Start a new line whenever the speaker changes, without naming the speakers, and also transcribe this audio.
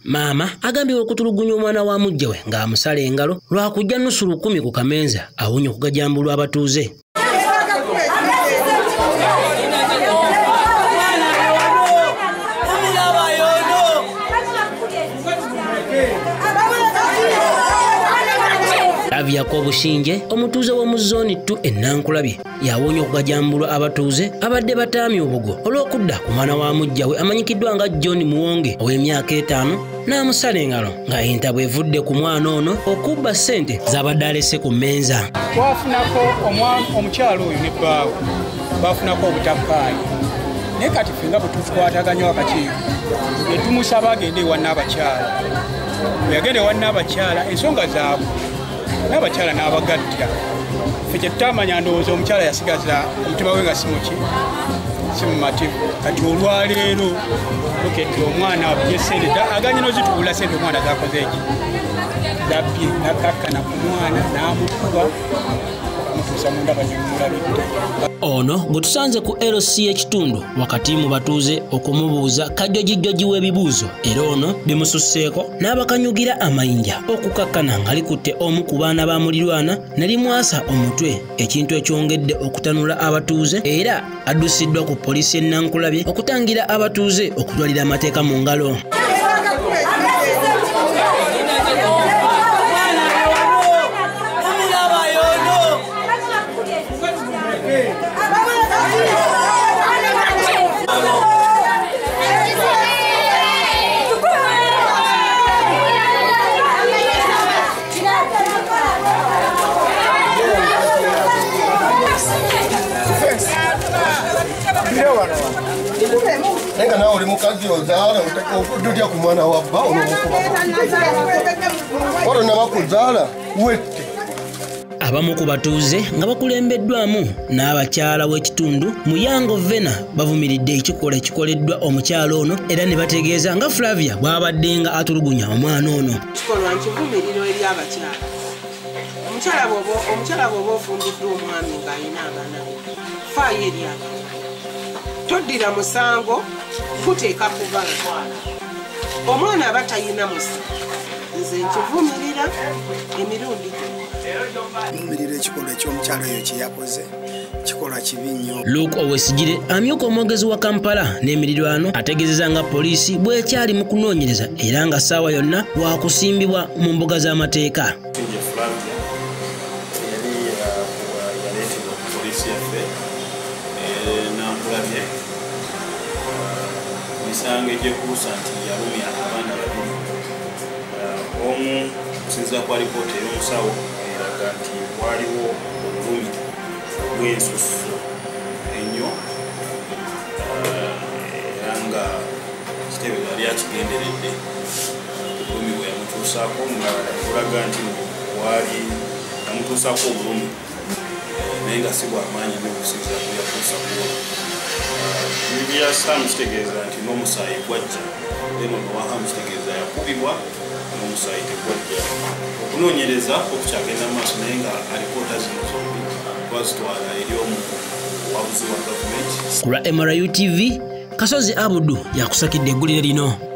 Maama agambye okutulugunya omwana wa mujja we ng'amusala engalo lwakujja nusu 10 ku kamenza awonye okugajambulwa abatuuze. Yaako obushinge omutuuze w'omu zooni 2 Enankulabye yawonye okugajambulwa abatuuze abadde bataamye obugo olw'okudda ku mwana wa mujja we amanyikiddwa nga John Muwonge ow'emyaka 5 n'amusala engalo nga enta bw'evudde ku mwana ono okubba ssente z'abadde alese ku mmenza.
Twafunako omukyalo oyo ne bbaawe baafunako obutakkaanya naye kati ffe nga bwe tukwataganya akakiiko ne tumusaba agende ewa n'abakyala. Bwe yagenda ewa n'abakyala ensonga zaabwe n'abakyala n'abagatta. Ffe kye tutamanya ndowooza omukyala yasigaza omutima we nga si mumativu. Kati olwaleero lokedde omwana abye sente aganye n'ozituula sente omwana zakoze eki labbye nakakkana ku mwana n'amukuba amutuusa munda banyumulabidde.
Ono gwe tusanze ku LC ekitundu wakati mu batuuze okumubuuza kajjojijjoji w'ebibuuzo era ono bimususseeko n'abakanyugira amayinja okukakkana nga likutte omu ku baana ba mulirwana ne limwasa omutwe, ekintu ekyongedde okutanula abatuuze era addusiddwa ku poliisi Enankulabye okutangira abatuuze okutwalira amateeka mu ngalo.
Nenga nawe oli mukazi ozaala otudya ku mwana wa bba wano nabakuzaala wette.
Abamu ku batuuze nga bakulembeddwamu n'abakyala w'ekitundu Muyango Vena bavumiridde ekikolwa ekikoleddwa omukyala ono era ne bategeeza nga Flavia bw'abadde nga atulugunya omwana ono.
Kikolwa nkivumiriro eri abakyala. Omukyala bw'oba ofumbiddwa omwami ng'alina abaana be faayo eri abaana. Toddira musango kuteeka kuba omwana aba talina musa. Nze nkivumirira emirundi
vumirira ekikolwa eky'omukyala oyo kye yakoze kikolwa kibi nnyo.
Luke Owesigire amyuka omwogezi wa Kampala n'emirirwano ategeezezza nga poliisi bw'ekyali mu kunoonyereza era nga ssaawa yonna waakusimbibwa mu mbuga z'amateeka.
Misango egyekuusa nti yalumya abaana babiri. Omu okusinziira ku alipoota ey'omusawo eraga nti waliwo obulumi bw'ensusu ennyo era nga kitebe yali akigenderedde. Obulumi bwe yamutuusaako nga kulaga nti wali yamutuusaako obulumi naye nga si bw'amaanyi n'okusinziira ku yakuusa kuwo. Bibya Sam kitegeeza nti n'omusaayi gwajja eno nowahamu kitegeeza yakubibwa n'omusaayi tegwajja. Okunoonyereza okukyagenda mu maaso naye nga alipoota zino zombi twazitwala eri omu wabuzi wa gavumenti.
Ku lwa MRU TV Kasozi Abudu yakusakidde eggulire lino.